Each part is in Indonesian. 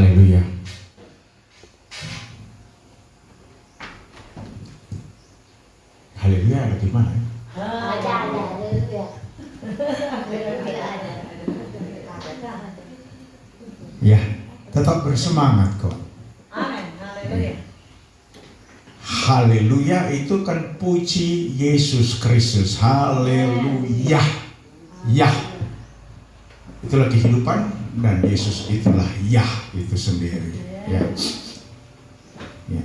Haleluya. Haleluya ada di mana? Ada haleluya. Ya, tetap bersemangat kok. Amin. Haleluya. Haleluya itu kan puji Yesus Kristus. Haleluya. Ya. Itulah kehidupan dan Yesus itulah ya itu sendiri. Ya. Ya.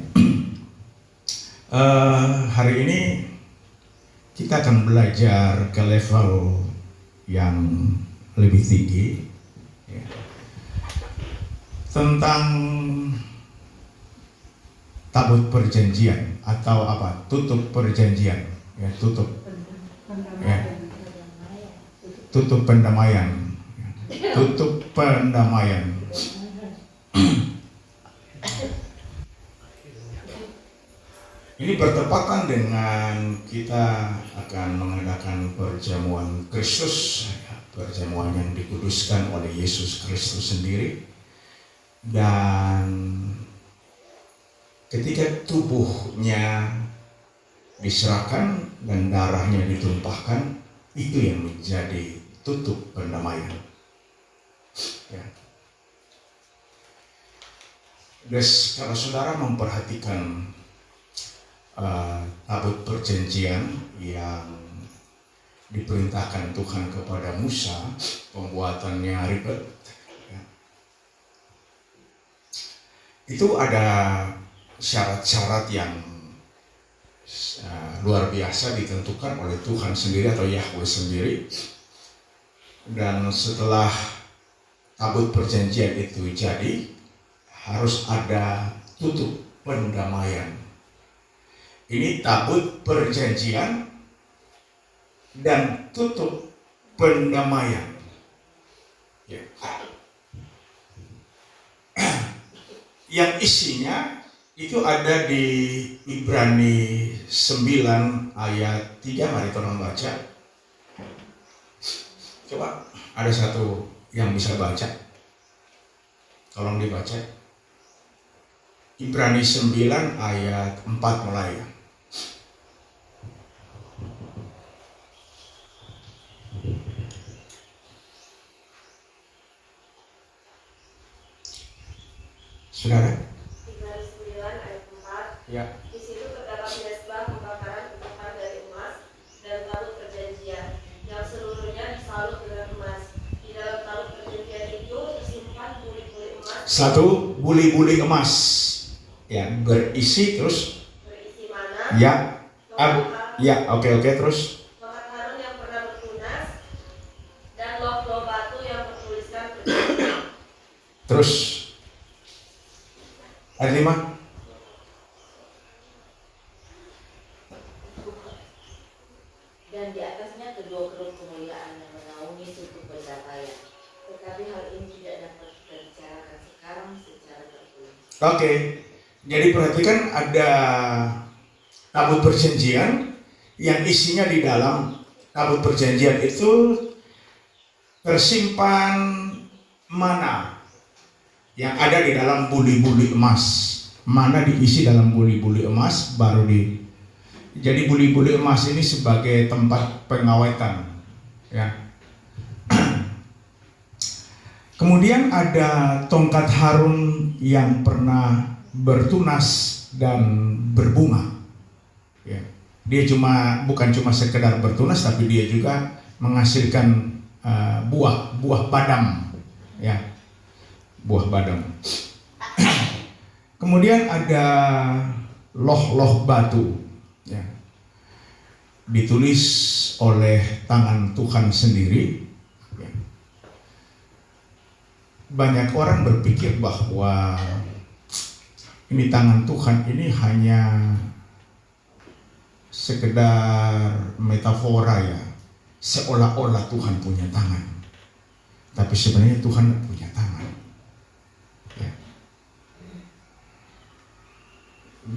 Hari ini kita akan belajar ke level yang lebih tinggi ya, tentang tabut perjanjian atau apa? Tutup perjanjian, ya, tutup pendamaian, tutup pendamaian. Ini bertepatan dengan kita akan mengadakan perjamuan Kristus, perjamuan yang dikuduskan oleh Yesus Kristus sendiri. Dan ketika tubuhnya diserahkan dan darahnya ditumpahkan, itu yang menjadi tutup pendamaian. Ya. Des, kalau saudara memperhatikan tabut perjanjian yang diperintahkan Tuhan kepada Musa, pembuatannya ribet ya. Itu ada syarat-syarat yang luar biasa ditentukan oleh Tuhan sendiri atau Yahweh sendiri. Dan setelah tabut perjanjian itu jadi, harus ada tutup pendamaian. Ini tabut perjanjian dan tutup pendamaian. Ya. Yang isinya itu ada di Ibrani 9 ayat 3. Mari tolong baca. Coba ada satu yang bisa baca. Tolong dibaca. Ibrani 9 ayat 4 mulai. Saudara? Ibrani 9 ayat 4. Ya. Di situ terdapat mezbah pembakaran untukan dari emas dan tabut perjanjian yang seluruhnya disalut dengan emas. Di dalam tabut perjanjian itu tersimpan buli-buli emas. Satu, buli-buli emas. Ya, berisi terus. Berisi mana? Ya. Ya, oke, terus. Tongkat Harun yang pernah bertunas dan loh-loh batu yang bertuliskan perjanjian. Terus. Ayat 5. Dan di atasnya kedua keruk kemuliaan yang menaungi suku pendamaian. Tetapi hal ini tidak dapat kita bicarakan sekarang secara tertulis. Oke. Jadi perhatikan ada tabut perjanjian yang isinya di dalam tabut perjanjian itu tersimpan mana yang ada di dalam buli-buli emas. Mana diisi dalam buli-buli emas baru di. Jadi buli-buli emas ini sebagai tempat pengawetan, ya. Kemudian ada tongkat Harun yang pernah bertunas dan berbunga. Ya. Dia bukan cuma sekedar bertunas, tapi dia juga menghasilkan buah badam, ya. Buah badam. Kemudian ada loh-loh batu, ya. Ditulis oleh tangan Tuhan sendiri. Ya. Banyak orang berpikir bahwa ini tangan Tuhan ini hanya sekedar metafora, ya, seolah-olah Tuhan punya tangan, tapi sebenarnya Tuhan tidak punya tangan. Ya.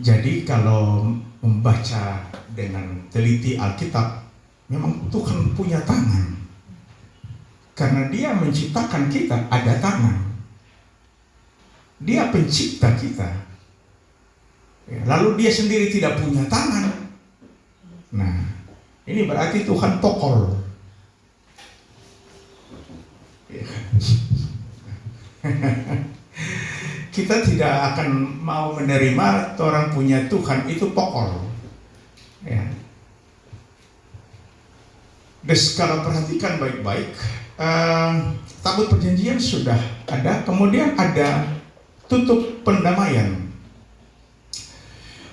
Jadi kalau membaca dengan teliti Alkitab, memang Tuhan punya tangan, karena Dia menciptakan kita ada tangan. Dia pencipta kita. Ya, lalu dia sendiri tidak punya tangan. Nah, ini berarti Tuhan tokol. Ya. Kita tidak akan mau menerima orang punya Tuhan itu tokol. Ya. Dan kalau perhatikan baik-baik, tabut perjanjian sudah ada, kemudian ada tutup pendamaian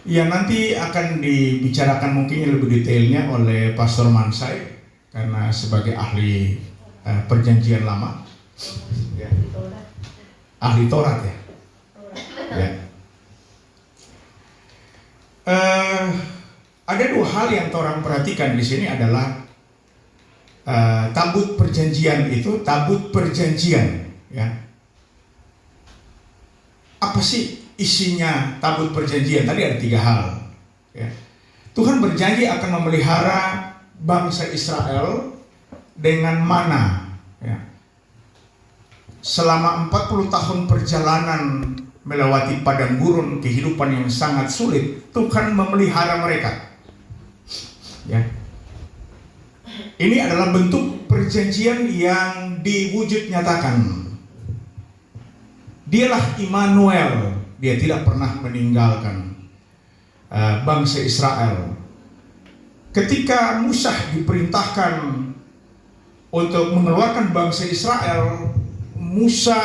yang nanti akan dibicarakan mungkin lebih detailnya oleh Pastor Mansai karena sebagai ahli perjanjian lama, ya. Ahli Taurat ya. Ya. Ada dua hal yang orang perhatikan di sini adalah tabut perjanjian itu, tabut perjanjian, ya. Apa sih isinya tabut perjanjian? Tadi ada 3 hal, ya. Tuhan berjanji akan memelihara bangsa Israel dengan mana, ya. Selama 40 tahun perjalanan melewati padang gurun, kehidupan yang sangat sulit, Tuhan memelihara mereka, ya. Ini adalah bentuk perjanjian yang diwujud nyatakan. Dialah Immanuel, dia tidak pernah meninggalkan bangsa Israel. Ketika Musa diperintahkan untuk mengeluarkan bangsa Israel, Musa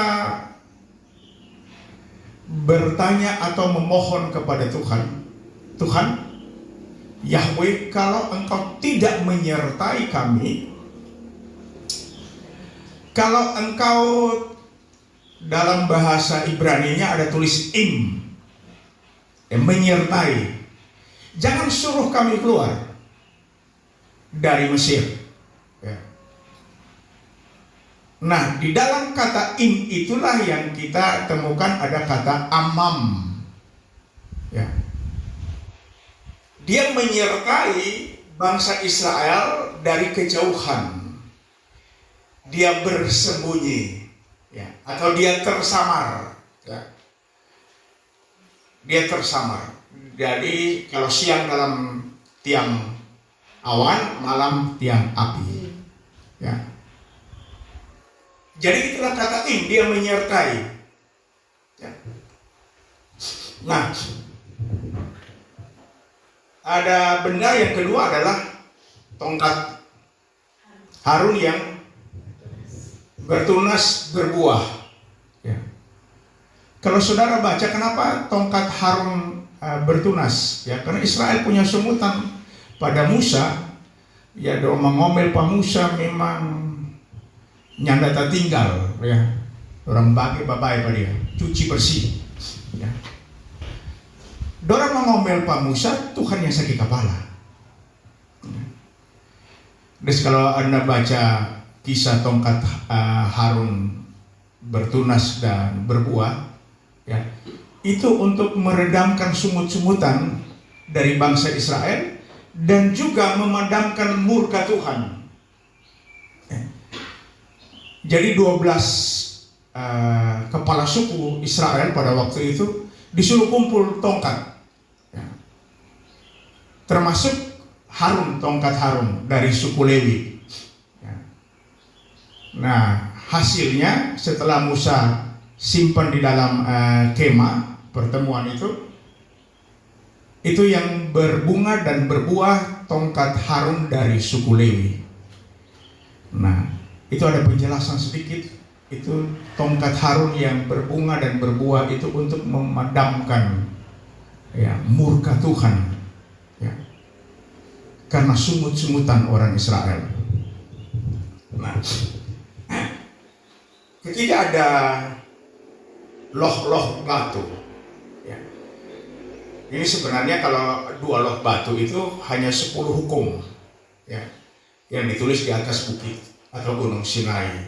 bertanya atau memohon kepada Tuhan, Tuhan, Yahweh, kalau engkau tidak menyertai kami, kalau engkau, dalam bahasa Ibrani-nya ada tulis im, menyertai, jangan suruh kami keluar dari Mesir. Ya. Nah, di dalam kata im itulah yang kita temukan ada kata amam. Ya. Dia menyertai bangsa Israel dari kejauhan. Dia bersembunyi, ya, atau dia tersamar, ya. Dia tersamar. Jadi kalau siang dalam tiang awan, malam tiang api, ya. Jadi itulah kata im, dia menyertai, ya. Nah, ada benda yang kedua adalah tongkat Harun yang bertunas berbuah. Ya. Kalau saudara baca kenapa tongkat Harun bertunas? Ya, karena Israel punya sungutan pada Musa. Ya, do mengomel pa Musa memang nyanda tak tinggal. Ya, orang bagi babai pada dia, cuci bersih. Ya. Dorang mengomel Pak Musa, Tuhan yang sakit kepala. Dan kalau Anda baca kisah tongkat Harun bertunas dan berbuah, ya, itu untuk meredamkan sumut-sumutan dari bangsa Israel dan juga memadamkan murka Tuhan. Jadi 12 kepala suku Israel pada waktu itu disuruh kumpul tongkat. Termasuk Harun, tongkat Harun dari suku Lewi. Nah, hasilnya setelah Musa simpan di dalam kemah pertemuan itu yang berbunga dan berbuah tongkat Harun dari suku Lewi. Nah, itu ada penjelasan sedikit. Itu tongkat Harun yang berbunga dan berbuah itu untuk memadamkan, ya, murka Tuhan. Ya. Karena sumut-sumutan orang Israel. Nah, ketika ada loh-loh batu, ya. Ini sebenarnya kalau 2 loh batu itu hanya 10 hukum, ya, yang ditulis di atas bukit atau gunung Sinai.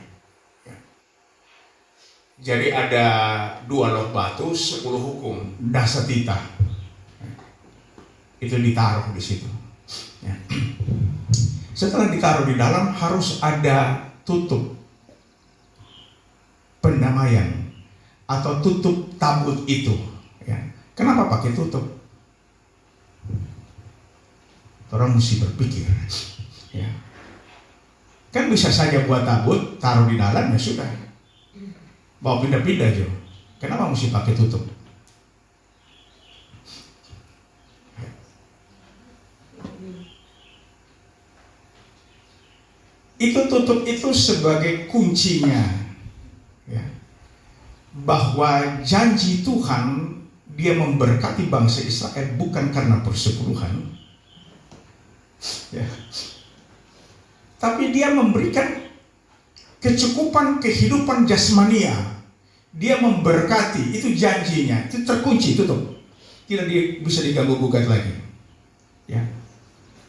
Ya. Jadi ada 2 loh batu, 10 hukum, dasatita. Itu ditaruh di situ. Ya. Setelah ditaruh di dalam harus ada tutup pendamaian. atau tutup tabut itu. Ya. Kenapa pakai tutup? Orang mesti berpikir. Ya. Kan bisa saja buat tabut, taruh di dalam ya sudah. Bawa pindah-pindah aja. Kenapa mesti pakai tutup? Itu tutup itu sebagai kuncinya, ya, bahwa janji Tuhan dia memberkati bangsa Israel bukan karena persepuluhan, ya, tapi dia memberikan kecukupan kehidupan jasmania. Dia memberkati, itu janjinya, itu terkunci, tutup, tidak bisa diganggu gugat lagi, ya.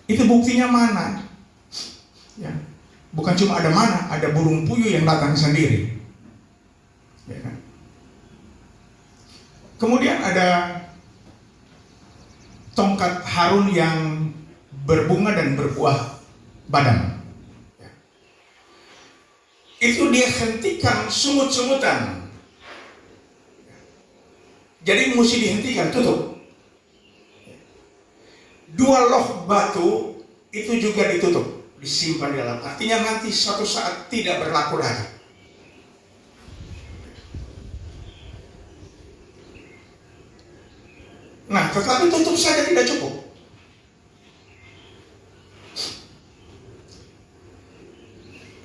Itu buktinya mana, ya. Bukan cuma ada mana, ada burung puyuh yang datang sendiri. Ya kan? Kemudian ada tongkat Harun yang berbunga dan berbuah badam. Ya. Itu dia hentikan sungut-sungutan. Jadi mesti dihentikan, tutup. Dua loh batu itu juga ditutup, disimpan di dalam. Artinya nanti suatu saat tidak berlaku lagi. Nah, tetapi tutup saja tidak cukup.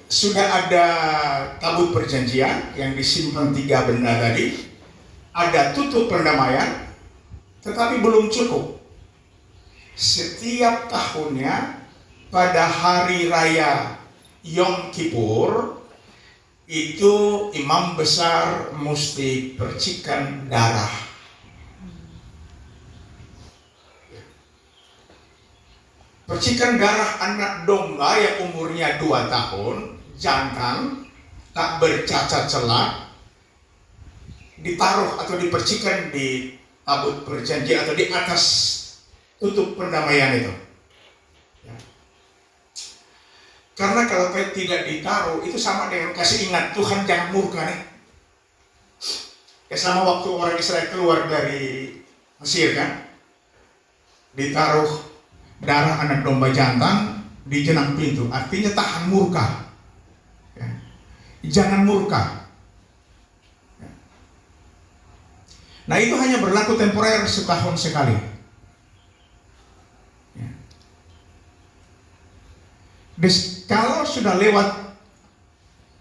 Sudah ada tabut perjanjian yang disimpan 3 benda tadi, ada tutup perdamaian, tetapi belum cukup. Setiap tahunnya pada hari raya Yom Kippur itu imam besar mesti percikan darah. Percikan darah anak domba yang umurnya 2 tahun, jantan, tak bercacat celah, ditaruh atau dipercikan di tabut perjanjian atau di atas tutup perdamaian itu. Karena kalau tidak ditaruh, itu sama dengan kasih ingat Tuhan jangan murka nih. Ya, sama waktu orang Israel keluar dari Mesir kan, ditaruh darah anak domba jantan di jenang pintu, artinya tahan murka. Ya. Jangan murka. Ya. Nah itu hanya berlaku temporer setahun sekali. Ya. Kalau sudah lewat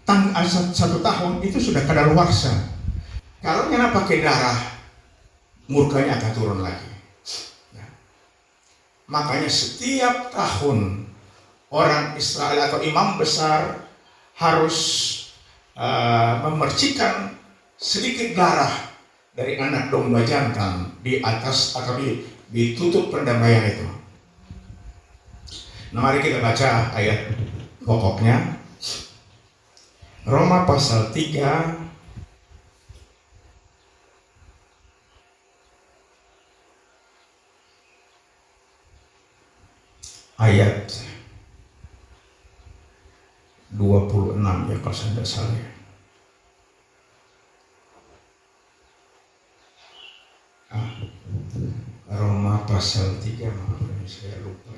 1 tahun itu sudah kadaluarsa. Kalau nyana pakai darah, murkanya akan turun lagi. Ya. Makanya setiap tahun orang Israel atau imam besar harus memercikan sedikit darah dari anak domba jantan di atas atau di tutup perdamaian itu. Nah, mari kita baca ayat pokoknya. Roma pasal 3 ayat 26 ya kalau saya tidak salah ya. Roma pasal 3, maaf ini saya lupa.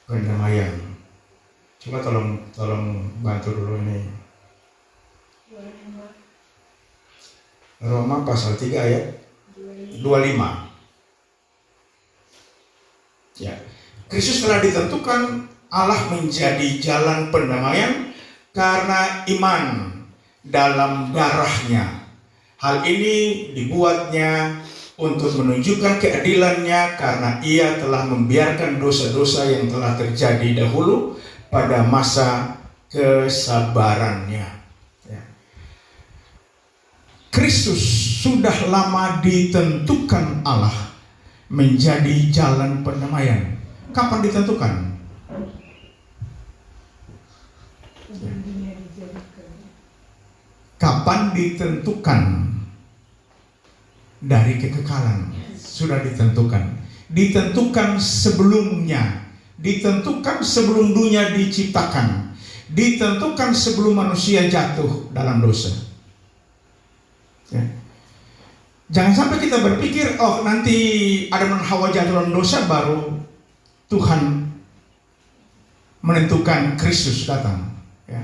Perdamaian. Coba tolong bantu dulu ini. Roma pasal 3 ayat 25. Ya. Kristus telah ditentukan Allah menjadi jalan pendamaian karena iman dalam darahnya. Hal ini dibuatnya untuk menunjukkan keadilannya karena ia telah membiarkan dosa-dosa yang telah terjadi dahulu pada masa kesabarannya. Ya. Kristus sudah lama ditentukan Allah menjadi jalan pendamaian. Kapan ditentukan? Kapan ditentukan? Dari kekekalan sudah ditentukan sebelumnya ditentukan sebelum dunia diciptakan, ditentukan sebelum manusia jatuh dalam dosa. Ya. Jangan sampai kita berpikir, oh nanti Adam dan Hawa jatuh dalam dosa baru Tuhan menentukan Kristus datang. Ya.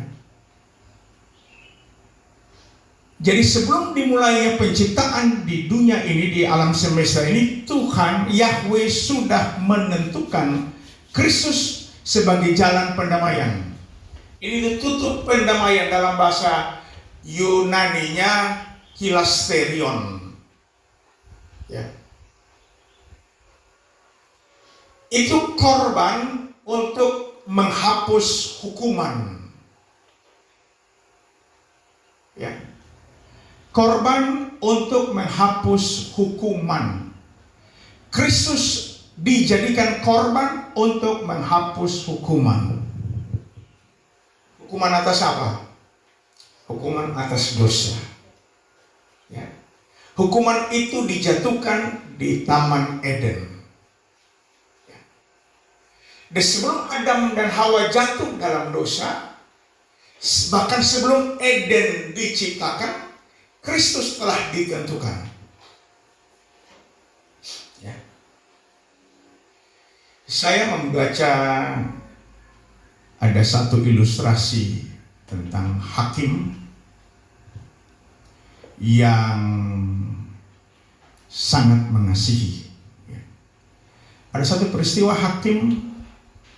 Jadi sebelum dimulainya penciptaan di dunia ini, di alam semesta ini, Tuhan Yahweh sudah menentukan Kristus sebagai jalan pendamaian. Ini ditutup pendamaian dalam bahasa Yunaninya hilasterion. Ya. Itu korban untuk menghapus hukuman. Ya. Korban untuk menghapus hukuman. Kristus dijadikan korban untuk menghapus hukuman. Hukuman atas apa? Hukuman atas dosa. Ya. Hukuman itu dijatuhkan di Taman Eden. Ya. Dan sebelum Adam dan Hawa jatuh dalam dosa, bahkan sebelum Eden diciptakan, Kristus telah ditentukan. Ya. Saya membaca ada satu ilustrasi tentang hakim yang sangat mengasihi. Ya. Ada satu peristiwa hakim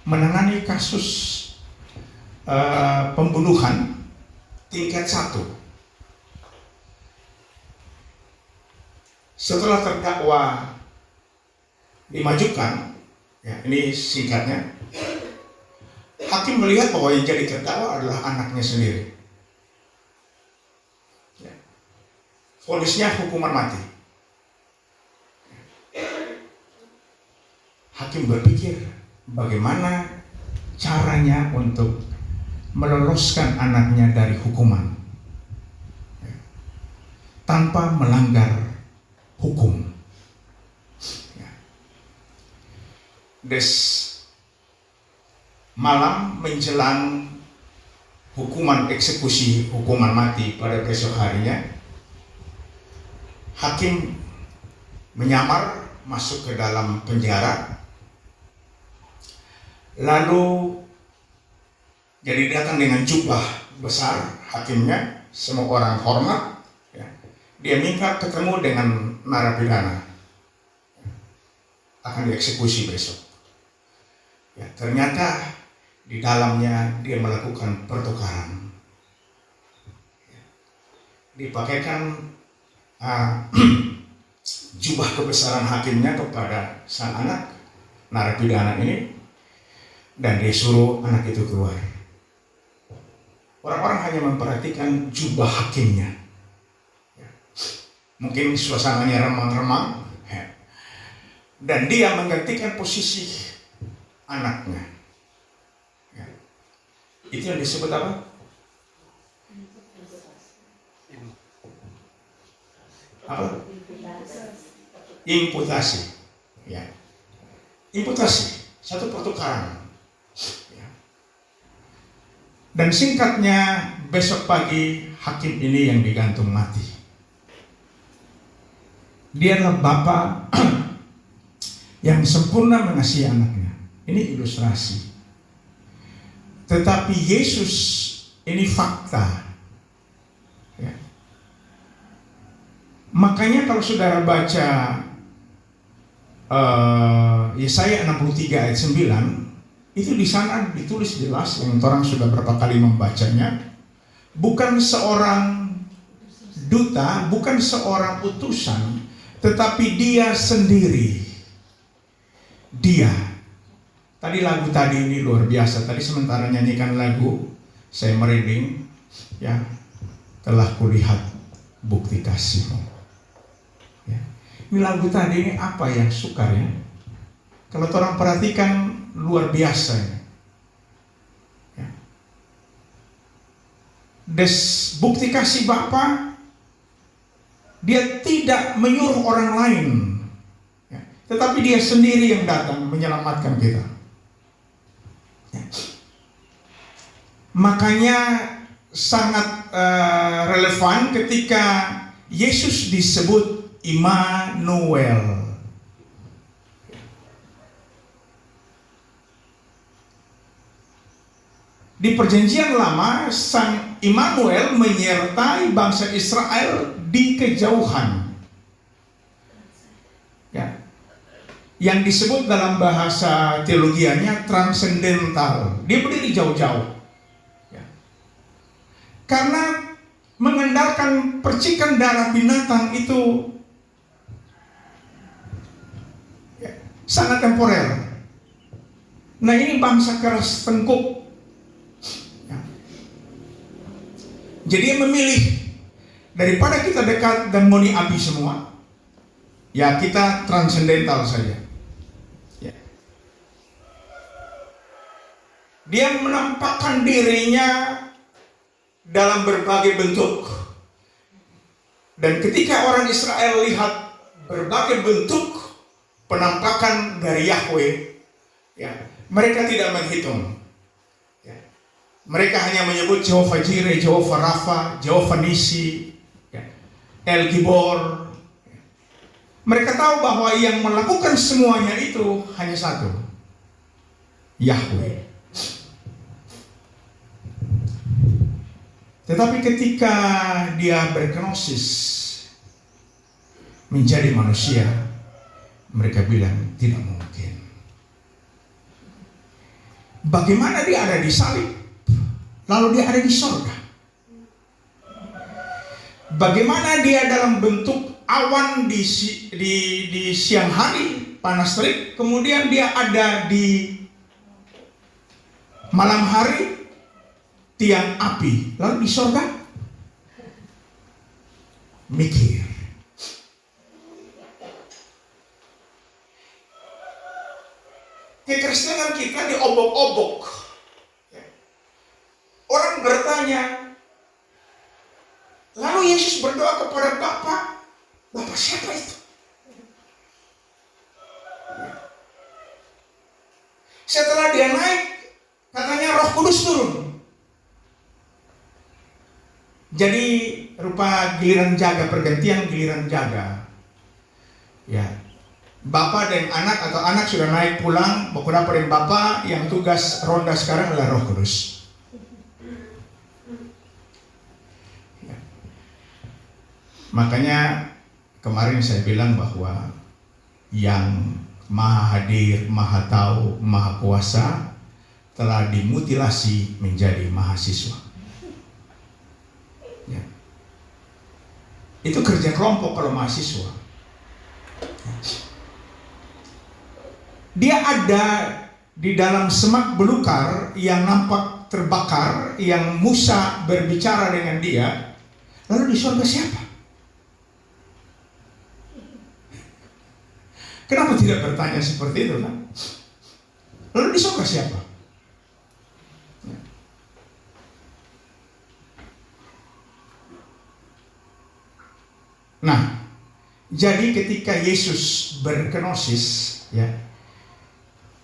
menangani kasus pembunuhan tingkat 1. Setelah terdakwa dimajukan, ya, ini singkatnya, hakim melihat bahwa yang jadi terdakwa adalah anaknya sendiri. Ya. Vonisnya hukuman mati. Hakim berpikir bagaimana caranya untuk meloloskan anaknya dari hukuman, ya, tanpa melanggar hukum. Ya. Des malam menjelang hukuman eksekusi hukuman mati pada besok harinya, hakim menyamar masuk ke dalam penjara, lalu jadi datang dengan jubah besar hakimnya, semua orang hormat. Dia minta ketemu dengan narapidana, akan dieksekusi besok. Ya, ternyata di dalamnya dia melakukan pertukaran. Ya, dipakaikan jubah kebesaran hakimnya kepada sang anak narapidana ini, dan dia suruh anak itu keluar. Orang-orang hanya memperhatikan jubah hakimnya. Mungkin suasananya remang-remang, ya. Dan dia menggantikan posisi anaknya. Ya. Itu yang disebut apa? Apa? Imputasi. Ya. Imputasi, satu pertukaran. Ya. Dan singkatnya, besok pagi hakim ini yang digantung mati. Dia adalah Bapa yang sempurna mengasihi anaknya. Ini ilustrasi. Tetapi Yesus ini fakta. Ya. Makanya kalau saudara baca Yesaya 63 ayat 9, itu di sana ditulis jelas, yang orang sudah berapa kali membacanya. Bukan seorang duta, bukan seorang utusan, tetapi dia sendiri. Dia. Tadi lagu tadi ini luar biasa. Tadi sementara nyanyikan lagu, saya merinding. Ya, telah kulihat bukti kasih-Mu. Ya. Ini lagu tadi ini apa yang sukar ya? Kalau orang perhatikan luar biasa ya. Ya. Des bukti kasih Bapa. Dia tidak menyuruh orang lain, ya, tetapi dia sendiri yang datang menyelamatkan kita. Makanya sangat relevan ketika Yesus disebut Immanuel. Di Perjanjian Lama, Sang Immanuel menyertai bangsa Israel di kejauhan. Ya. Yang disebut dalam bahasa teologianya transendental. Dia berdiri jauh-jauh. Ya. Karena mengandalkan percikan darah binatang itu ya, sangat temporer. Nah, ini bangsa keras tengkuk. Jadi dia memilih daripada kita dekat dan moni api semua, ya kita transendental saja. Ya. Dia menampakkan dirinya dalam berbagai bentuk. Dan ketika orang Israel lihat berbagai bentuk penampakan dari Yahweh, ya, mereka tidak menghitung. Mereka hanya menyebut Jehovah Jireh, Jehovah Rafa, Jehovah Nisi, El Gibor. Mereka tahu bahwa yang melakukan semuanya itu hanya satu, Yahweh. Tetapi ketika dia berkenosis menjadi manusia, mereka bilang tidak mungkin. Bagaimana dia ada di salib? Lalu dia ada di sorga. Bagaimana dia dalam bentuk awan di siang hari panas terik, kemudian dia ada di malam hari tiang api, lalu di sorga? Mikir. Kekristenan kita diobok-obok. Orang bertanya, lalu Yesus berdoa kepada Bapa, Bapa siapa itu? Setelah dia naik, katanya Roh Kudus turun. Jadi rupa giliran jaga, pergantian giliran jaga. Ya, Bapa dan anak atau anak sudah naik pulang, Bapak dan Bapa yang tugas ronda sekarang adalah Roh Kudus. Makanya kemarin saya bilang bahwa yang Maha Hadir, Maha Tahu, Maha Kuasa telah dimutilasi menjadi mahasiswa. Ya. Itu kerja kelompok kalau mahasiswa. Dia ada di dalam semak belukar yang nampak terbakar, yang Musa berbicara dengan dia. Lalu di surga siapa? Kenapa tidak bertanya seperti itu kan? Lalu di surga siapa? Nah, jadi ketika Yesus berkenosis, ya,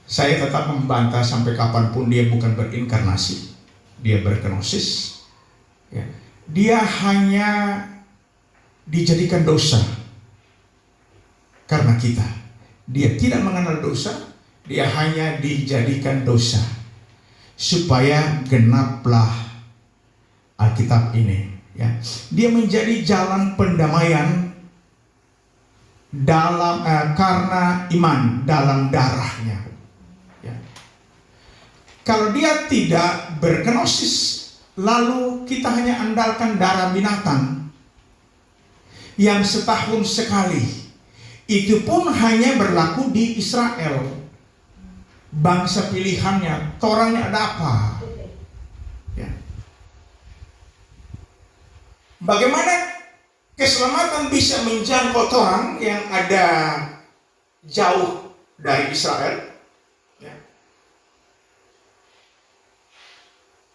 saya tetap membantah sampai kapanpun dia bukan berinkarnasi, dia berkenosis, ya. Dia hanya dijadikan dosa karena kita. Dia tidak mengenal dosa, dia hanya dijadikan dosa supaya genaplah Alkitab ini. Ya. Dia menjadi jalan pendamaian dalam karena iman dalam darahnya. Ya. Kalau dia tidak berkenosis, lalu kita hanya andalkan darah binatang yang setahun sekali. Itu pun hanya berlaku di Israel. Bangsa pilihannya, torangnya ada apa? Ya. Bagaimana keselamatan bisa menjangkau torang yang ada jauh dari Israel? Ya.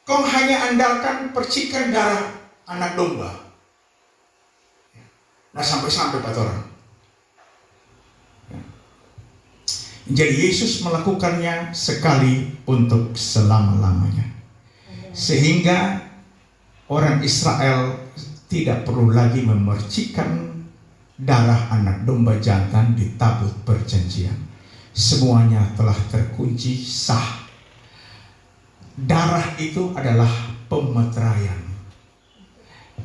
Kau hanya andalkan percikan darah anak domba. Nah sampai-sampai Pak torang. Jadi Yesus melakukannya sekali untuk selama-lamanya. Sehingga orang Israel tidak perlu lagi memercikan darah anak domba jantan di tabut perjanjian. Semuanya telah terkunci sah. Darah itu adalah pemeteraian.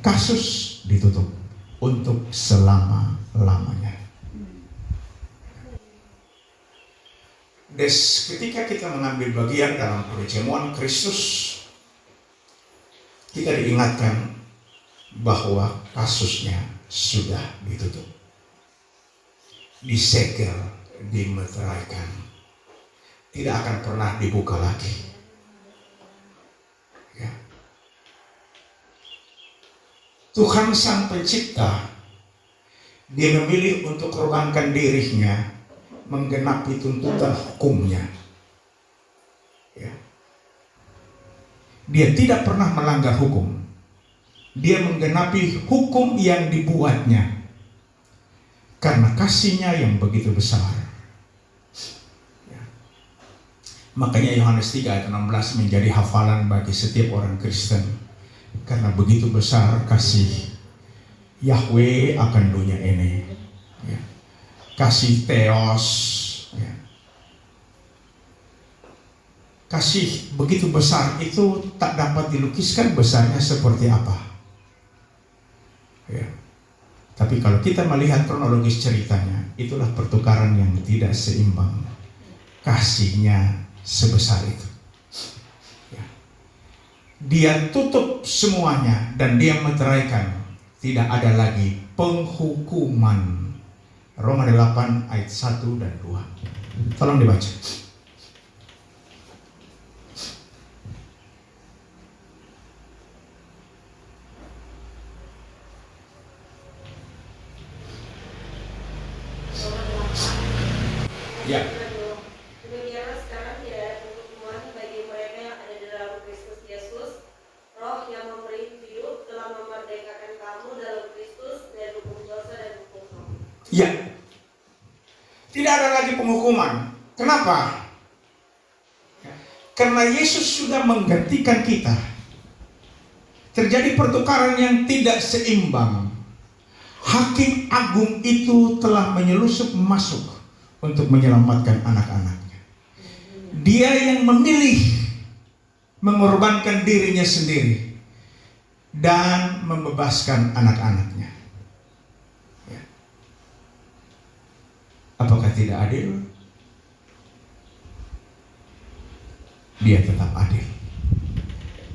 Kasus ditutup untuk selama-lamanya. Ketika kita mengambil bagian dalam perjamuan Kristus, kita diingatkan bahwa kasusnya sudah ditutup, disegel, dimeteraikan, tidak akan pernah dibuka lagi. Ya. Tuhan Sang Pencipta, Dia memilih untuk korbankan dirinya menggenapi tuntutan hukumnya. Ya. Dia tidak pernah melanggar hukum. Dia menggenapi hukum yang dibuatnya karena kasihnya yang begitu besar. Ya. Makanya Yohanes 3 ayat 16 menjadi hafalan bagi setiap orang Kristen, karena begitu besar kasih Yahweh akan dunia ini. Ya. Kasih Theos, ya. Kasih begitu besar itu tak dapat dilukiskan besarnya seperti apa. Ya. Tapi kalau kita melihat kronologis ceritanya, itulah pertukaran yang tidak seimbang. Kasihnya sebesar itu. Ya. Dia tutup semuanya dan dia meteraikan. Tidak ada lagi penghukuman. Roma 8 ayat 1 dan 2. Tolong dibaca. Ya. Demikianlah sekarang tidak ada penghukuman bagi mereka yang ada di dalam Kristus Yesus. Roh yang memberi hidup telah memerdekakan kamu dalam Kristus dari hukum dosa dan hukum roh. Ya. Tidak ada lagi penghukuman. Kenapa? Karena Yesus sudah menggantikan kita. Terjadi pertukaran yang tidak seimbang. Hakim agung itu telah menyelusup masuk untuk menyelamatkan anak-anaknya. Dia yang memilih mengorbankan dirinya sendiri dan membebaskan anak-anaknya. Ya. Apakah tidak adil? Dia tetap adil.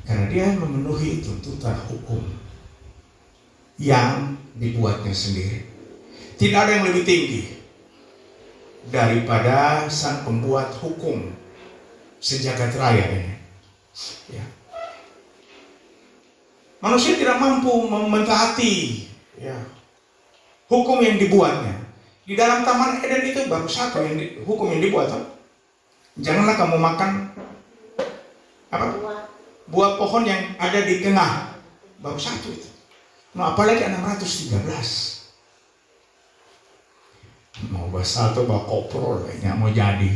Karena dia memenuhi tuntutan hukum yang dibuatnya sendiri. Tidak ada yang lebih tinggi daripada sang pembuat hukum sejagat raya ini. Ya. Manusia tidak mampu mentaati hukum yang dibuatnya. Di dalam Taman Eden itu baru satu hukum yang dibuat. Janganlah kamu makan buah pohon yang ada di tengah. Baru satu itu. Nah, apalagi 613. Mau bahas satu bawa koprol, kayaknya mau jadi.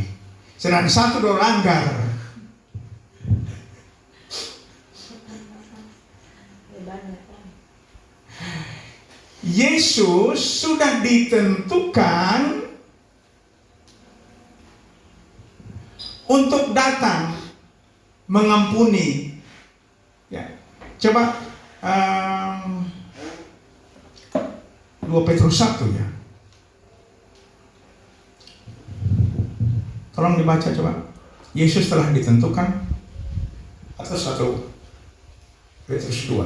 Sedang satu dua langgar. Yesus sudah ditentukan untuk datang mengampuni. Ya, coba 2 Petrus 1 ya. Tolong dibaca coba. Yesus telah ditentukan atau 1 Petrus 2.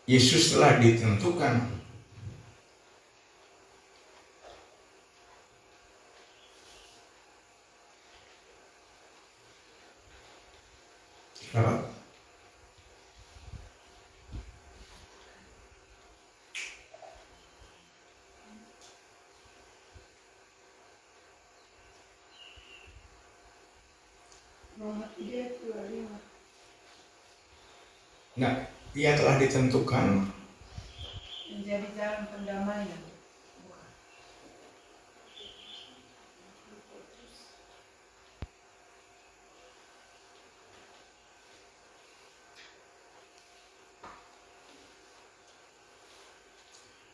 Yesus telah ditentukan apa? Enggak, ia telah ditentukan Menjadi jalan pendamaian. Bukan.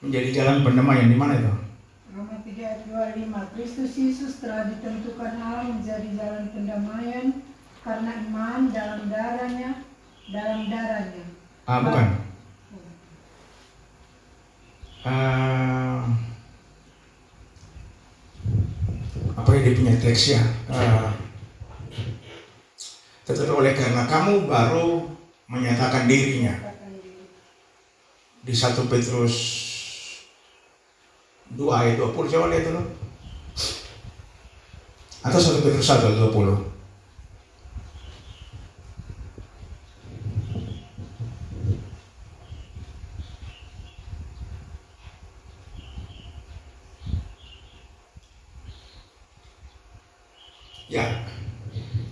menjadi jalan pendamaian. Di mana itu? Roma 3 ayat 25. Kristus Yesus telah ditentukan Allah menjadi jalan pendamaian karena iman dalam darahnya. Bukan. Apa yang dia punya teksnya? Tetapi oleh karena kamu baru menyatakan dirinya. Di 1 Petrus 2 ayat 20, coba lihat dulu. Atau 1 Petrus 1 ayat 20. Ya,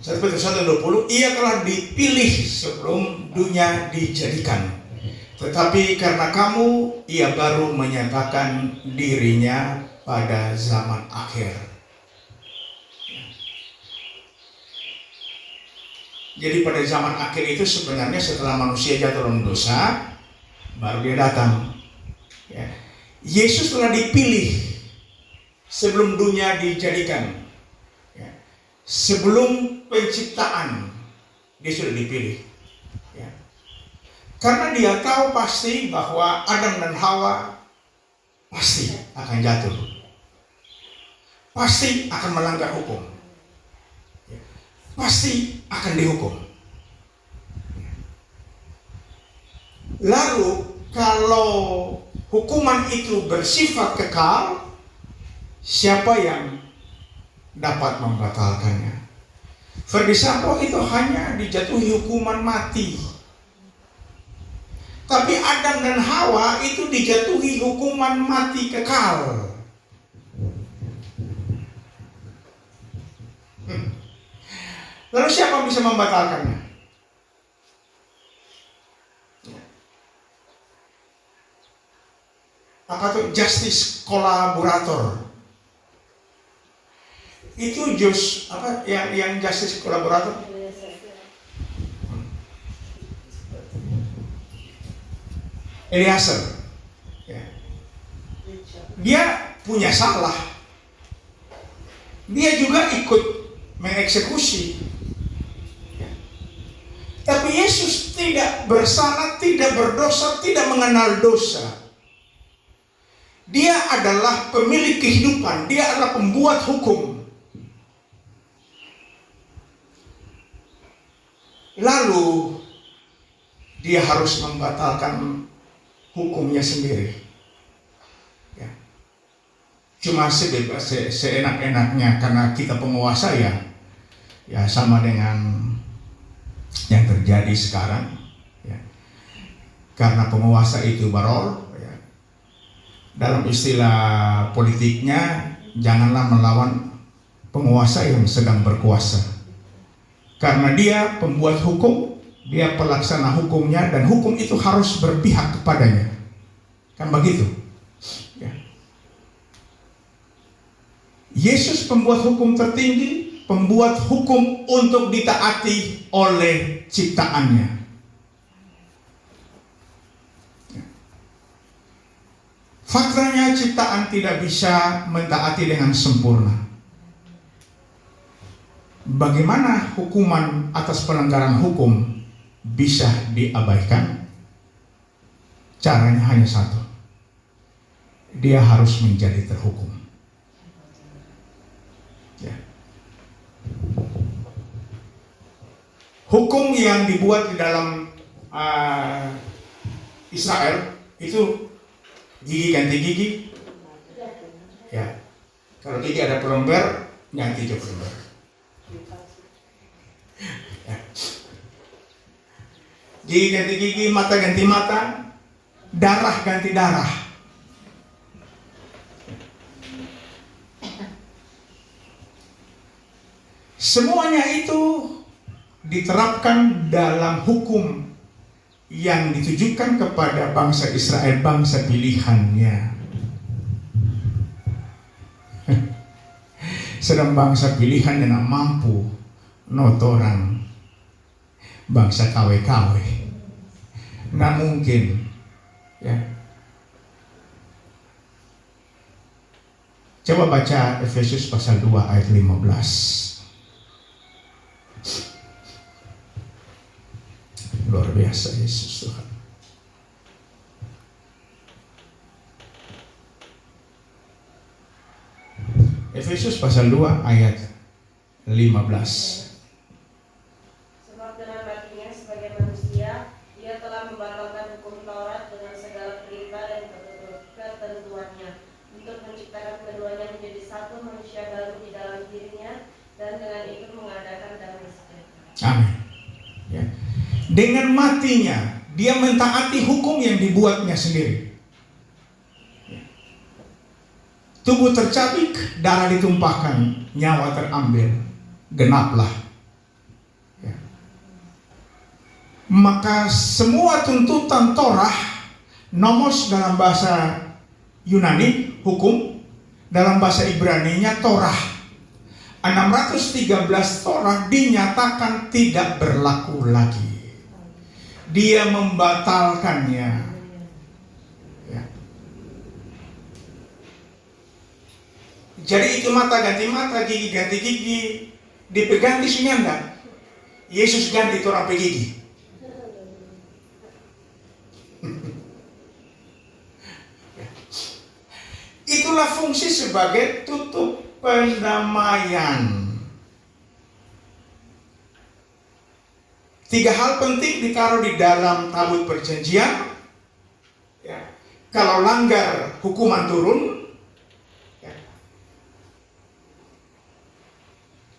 1 Petrus 1 ayat 20, ia telah dipilih sebelum dunia dijadikan. Tetapi karena kamu, ia baru menyatakan dirinya pada zaman akhir. Jadi pada zaman akhir itu sebenarnya setelah manusia jatuh dalam dosa, baru dia datang. Ya. Yesus telah dipilih sebelum dunia dijadikan. Ya. Sebelum penciptaan, dia sudah dipilih. Ya. Karena dia tahu pasti bahwa Adam dan Hawa pasti akan jatuh, pasti akan melanggar hukum, pasti akan dihukum. Lalu kalau hukuman itu bersifat kekal, siapa yang dapat membatalkannya? Ferdy Sambo itu hanya dijatuhi hukuman mati. Tapi Adam dan Hawa itu dijatuhi hukuman mati kekal. Lalu siapa bisa membatalkannya? Apa itu justice kolaborator? Itu yang justice kolaborator? Eliezer. Ya. Dia punya salah. Dia juga ikut mengeksekusi. Ya. Tapi Yesus tidak bersalah, tidak berdosa, tidak mengenal dosa. Dia adalah pemilik kehidupan, dia adalah pembuat hukum. Lalu dia harus membatalkan hukumnya sendiri. Ya. Cuma seenak-enaknya karena kita penguasa ya sama dengan yang terjadi sekarang. Ya. Karena penguasa itu barol. Ya. Dalam istilah politiknya, janganlah melawan penguasa yang sedang berkuasa. Karena dia pembuat hukum, dia pelaksana hukumnya, dan hukum itu harus berpihak kepadanya. Kan begitu? Ya. Yesus pembuat hukum tertinggi, pembuat hukum untuk ditaati oleh ciptaannya. Ya. Faktanya ciptaan tidak bisa mentaati dengan sempurna. Bagaimana hukuman atas pelanggaran hukum bisa diabaikan? Caranya hanya satu. Dia harus menjadi terhukum. Ya. Hukum yang dibuat di dalam Israel itu gigi ganti gigi. Ya. Kalau gigi ada perember, ganti ke perember. Ya. Gigi ganti gigi, mata ganti mata, darah ganti darah. Semuanya itu diterapkan dalam hukum yang ditujukan kepada bangsa Israel, bangsa pilihannya. Sedang bangsa pilihan yang tak mampu notoran bangsa KW-KW. Nggak mungkin, ya. Coba baca Efesus pasal 2 ayat 15. Luar biasa Yesus Tuhan. Efesus pasal 2 ayat 15. Sebab dengan matinya sebagai manusia, dia telah membatalkan hukum Taurat dengan segala perintah dan ketentuannya, untuk menciptakan keduanya menjadi satu manusia baru di dalam dirinya, dan dengan itu mengadakan damai sejahtera. Amin. Ya. Dengan matinya dia mentaati hukum yang dibuatnya sendiri. Tubuh tercabik, darah ditumpahkan, nyawa terambil, genaplah. Ya. Maka semua tuntutan Torah, nomos dalam bahasa Yunani, hukum, dalam bahasa Ibraninya Torah, 613 Torah dinyatakan tidak berlaku lagi. Dia membatalkannya. Ya. Jadi itu mata ganti mata, gigi ganti gigi, dipegang tisunya enggak? Yesus ganti Torah pe gigi. Itulah fungsi sebagai tutup pendamaian. 3 hal penting ditaruh di dalam tabut perjanjian. Ya. Kalau langgar, hukuman turun. Ya.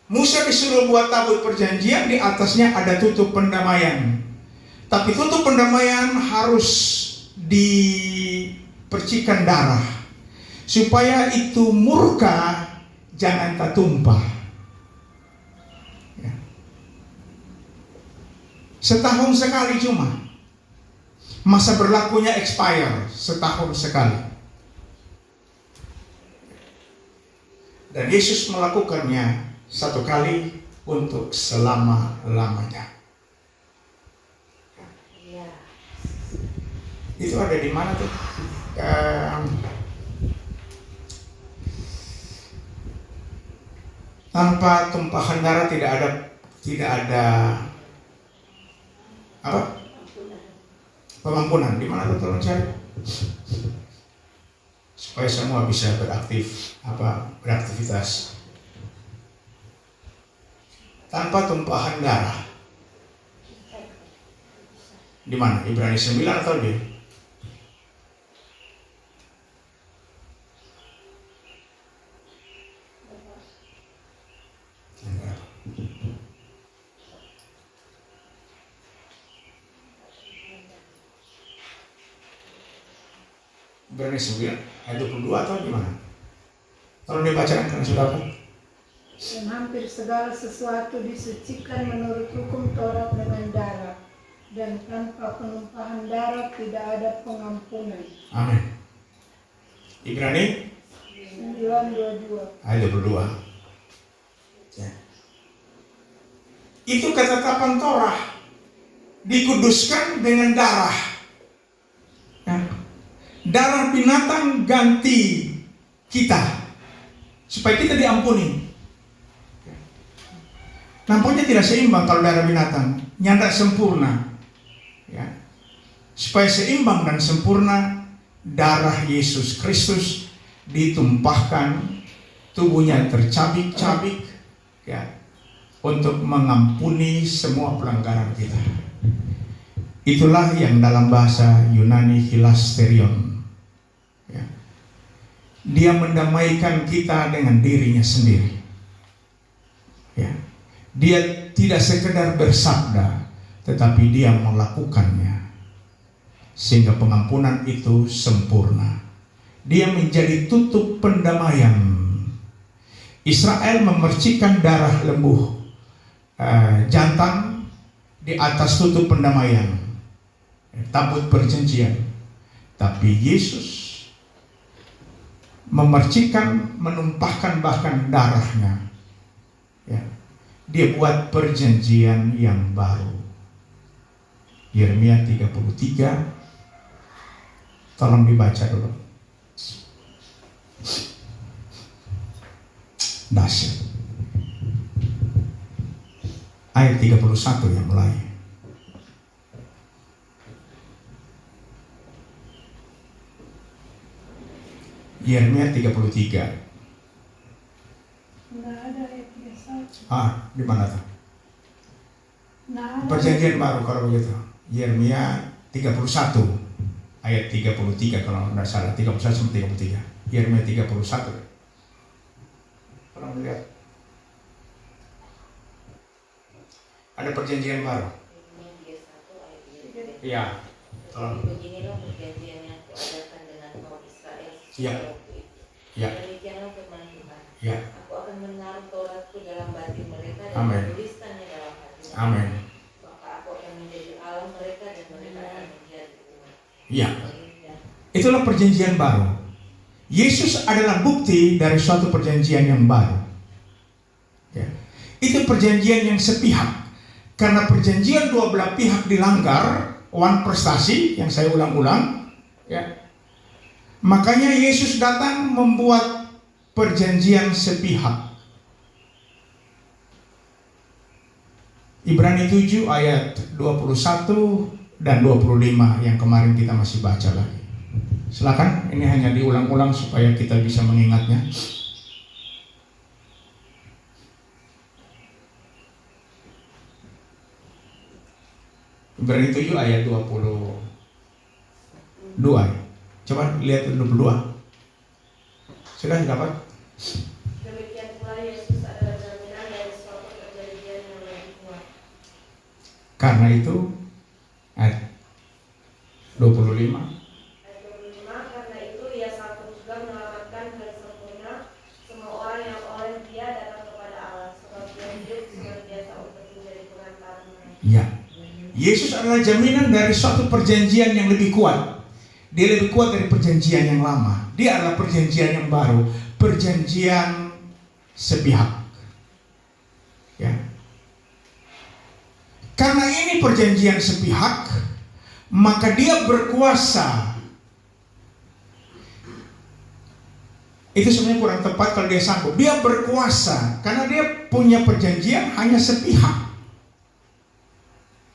Musa disuruh buat tabut perjanjian, di atasnya ada tutup pendamaian. Tapi tutup pendamaian harus dipercikan darah, supaya itu murka jangan tertumpah. Setahun sekali cuma. Masa berlakunya expire setahun sekali. Dan Yesus melakukannya satu kali untuk selama-lamanya. Iya. Itu ada di mana tuh? Tanpa tumpahan darah tidak ada apa? Pengampunan. Di mana tuh, tolong cari supaya semua bisa beraktivitas tanpa tumpahan darah. Di mana? Ibrani 9 atau lebih? Ibrani 9 ayat 22 atau gimana? Tolong dibacakan karena sudah apa? Dan hampir segala sesuatu disucikan menurut hukum Taurat dengan darah, dan tanpa penumpahan darah tidak ada pengampunan. Amin. Ibrani 9:22. ayat 22. Ya. Itu ketetapan Torah, dikuduskan dengan darah. Ya. Darah binatang ganti kita supaya kita diampuni. Nampaknya tidak seimbang kalau darah binatang, nyanda sempurna. Ya. Supaya seimbang dan sempurna, darah Yesus Kristus ditumpahkan, tubuhnya tercabik-cabik, ya, untuk mengampuni semua pelanggaran kita. Itulah yang dalam bahasa Yunani hilasterion. Ya. Dia mendamaikan kita dengan dirinya sendiri. Ya. Dia tidak sekedar bersabda, tetapi dia melakukannya, sehingga pengampunan itu sempurna. Dia menjadi tutup pendamaian. Israel memercikan darah lembu jantan di atas tutup pendamaian. tabut perjanjian. Tapi Yesus memercikan, menumpahkan bahkan darahnya. Ya. Dia buat perjanjian yang baru. Yeremia 33. Tolong dibaca dulu. Dahsyat. Ayat 31 yang mulai. Yeremia 33. Nggak ada ayat biasa. Di mana tuh? Nggak ada. Perjanjian baru kalau begitu. Yeremia 31 ayat 33 kalau tidak salah, 31 sampai 33. Yeremia 31. Kalau melihat ada perjanjian baru. Yeremia 31 ayat 33. Iya. Tolong. Tetapi beginilah perjanjian yang kuadakan dengan kaum Israel Ya. sejak waktu itu. Ya. Demikianlah firman Tuhan. Ya. Aku akan menaruh Tauratku dalam batin mereka dan Amin. menuliskannya dalam hati mereka. Amin. Maka aku akan menjadi Allah mereka dan mereka akan menjadi umat. Ya. Itulah perjanjian baru. Yesus adalah bukti dari suatu perjanjian yang baru. Ya. Itu perjanjian yang sepihak. Karena perjanjian dua belah pihak dilanggar, one prestasi yang saya ulang-ulang, ya. Makanya Yesus datang membuat perjanjian sepihak. Ibrani 7 ayat 21 dan 25 yang kemarin kita masih baca lagi. Silakan, ini hanya diulang-ulang supaya kita bisa mengingatnya. Ibrani 7 ayat 22. Coba lihat 22. Sudah dapat? Demikian pula Yesus adalah jaminan dari suatu perjanjian yang lebih kuat. Karena itu ayat 25. Ayat 25, karena itu ia sanggup juga menyelamatkan dengan sempurna semua orang yang oleh dia datang kepada Allah, sebab dia hidup senantiasa untuk menjadi pengantar mereka. Ya. Yesus adalah jaminan dari suatu perjanjian yang lebih kuat. Dia lebih kuat dari perjanjian yang lama. Dia adalah perjanjian yang baru, perjanjian sepihak. Ya. Karena ini perjanjian sepihak, maka dia berkuasa. Itu sebenarnya kurang tepat kalau dia sanggup. Dia berkuasa karena dia punya perjanjian hanya sepihak.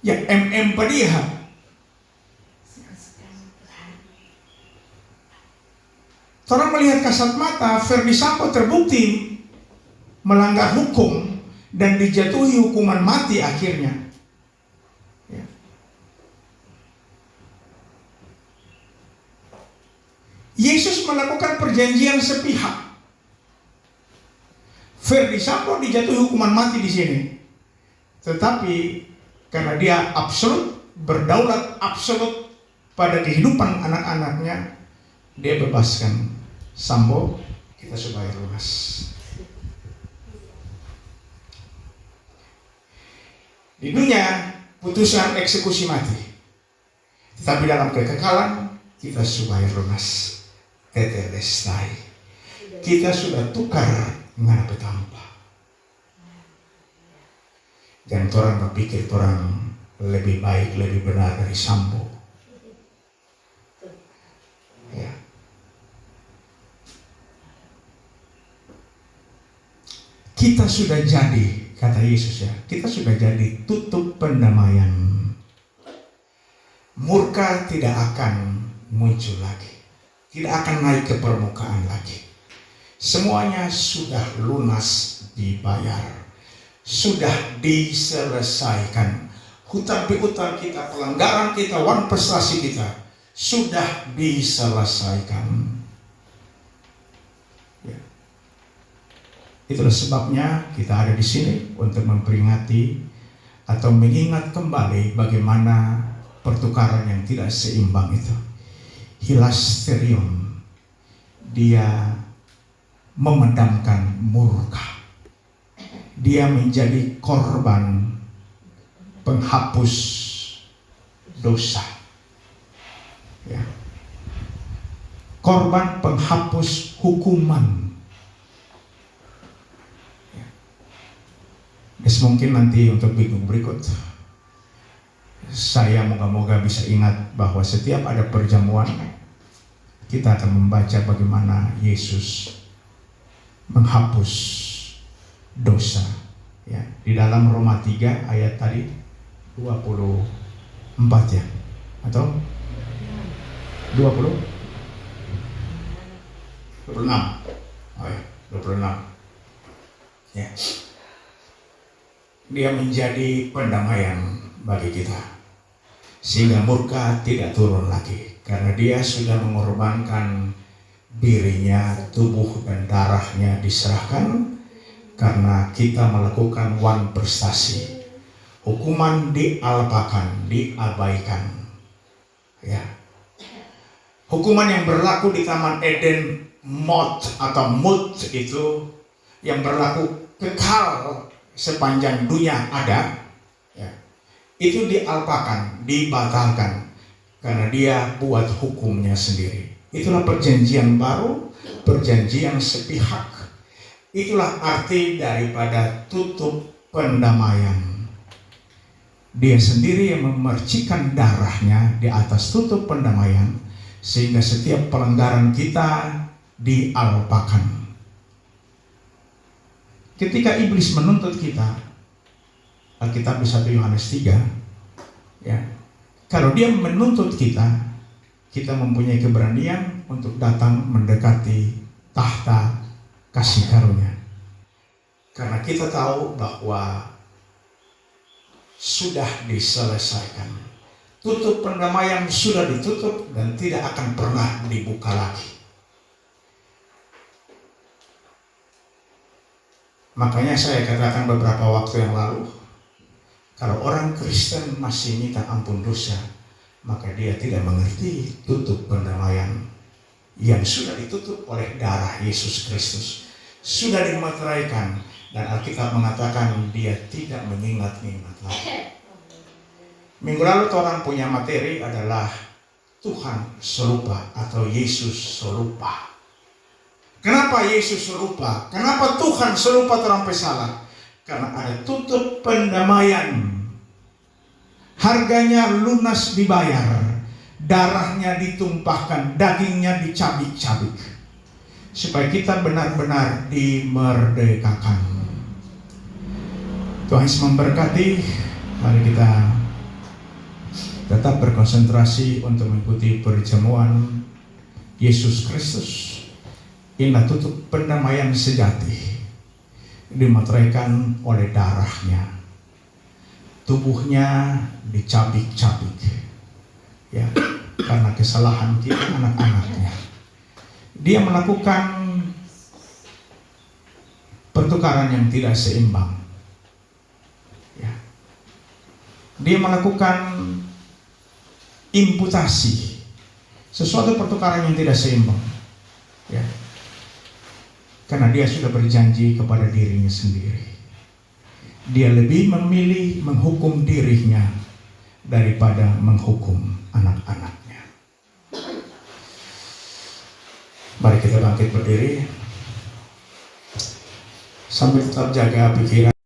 Ya, padihah. Orang melihat kasat mata, Ferdy Sambo terbukti melanggar hukum dan dijatuhi hukuman mati akhirnya. Ya. Yesus melakukan perjanjian sepihak. Ferdy Sambo dijatuhi hukuman mati di sini, tetapi karena dia absolut, berdaulat absolut pada kehidupan anak-anaknya, dia bebaskan Sambo, kita supaya lunas. Di dunia putusan eksekusi mati, tetapi dalam kekekalan kita supaya lunas. Tetelestai, kita sudah tukar dengan betampa. Jangan orang berpikir orang lebih baik, lebih benar dari Sambo. Ya. Kita sudah jadi, kata Yesus ya, kita sudah jadi tutup pendamaian. Murka tidak akan muncul lagi, tidak akan naik ke permukaan lagi. Semuanya sudah lunas dibayar, sudah diselesaikan. Hutang piutang kita, pelanggaran kita, wan prestasi kita sudah diselesaikan. Ya. Itulah sebabnya kita ada di sini untuk memperingati atau mengingat kembali bagaimana pertukaran yang tidak seimbang itu. Hilasterion, dia memendamkan murka. Dia menjadi korban penghapus dosa. korban penghapus hukuman. Mungkin nanti untuk minggu berikut saya moga-moga bisa ingat bahwa setiap ada perjamuan kita akan membaca bagaimana Yesus menghapus dosa. Ya, di dalam Roma 3 ayat tadi 24 ya, atau 26. Oh ya, 26. Ya. Dia menjadi pendamaian bagi kita, sehingga murka tidak turun lagi, karena dia sudah mengorbankan dirinya, tubuh dan darahnya diserahkan, karena kita melakukan one prestasi. Hukuman diapakan, diabaikan. Ya. Hukuman yang berlaku di Taman Eden, mot atau mut itu yang berlaku kekal sepanjang dunia ada, ya, itu diapakan, dibatalkan, karena dia buat hukumnya sendiri. Itulah perjanjian baru, perjanjian sepihak. Itulah arti daripada tutup pendamaian. Dia sendiri yang memercikan darahnya di atas tutup pendamaian, sehingga setiap pelanggaran kita diapakan. Ketika iblis menuntut kita, Alkitab 1 Yohanes 3, ya, kalau dia menuntut kita, kita mempunyai keberanian untuk datang mendekati tahta kasih karunia. Karena kita tahu bahwa sudah diselesaikan. Tutup pendamaian sudah ditutup dan tidak akan pernah dibuka lagi. Makanya saya katakan beberapa waktu yang lalu, kalau orang Kristen masih minta ampun dosa, maka dia tidak mengerti tutup pendamaian yang sudah ditutup oleh darah Yesus Kristus. Sudah dimateraikan, dan Alkitab mengatakan dia tidak mengingat-ingat lagi. Minggu lalu orang punya materi adalah Tuhan serupa atau Yesus serupa. Kenapa Yesus serupa? Kenapa Tuhan serupa terlampau salah? Karena ada tutup pendamaian. Harganya lunas dibayar. Darahnya ditumpahkan, dagingnya dicabik-cabik. Supaya kita benar-benar dimerdekakan. Tuhan Yesus memberkati. Mari kita tetap berkonsentrasi untuk mengikuti perjamuan Yesus Kristus. Inilah tutup pendamaian sejati, dimateraikan oleh darahnya. Tubuhnya dicabik-cabik, ya, karena kesalahan kita anak-anaknya. Dia melakukan pertukaran yang tidak seimbang, ya. Dia melakukan imputasi, sesuatu pertukaran yang tidak seimbang, ya. Karena dia sudah berjanji kepada dirinya sendiri. Dia lebih memilih menghukum dirinya daripada menghukum anak-anaknya. Mari kita bangkit berdiri. Sambil tetap jaga pikiran.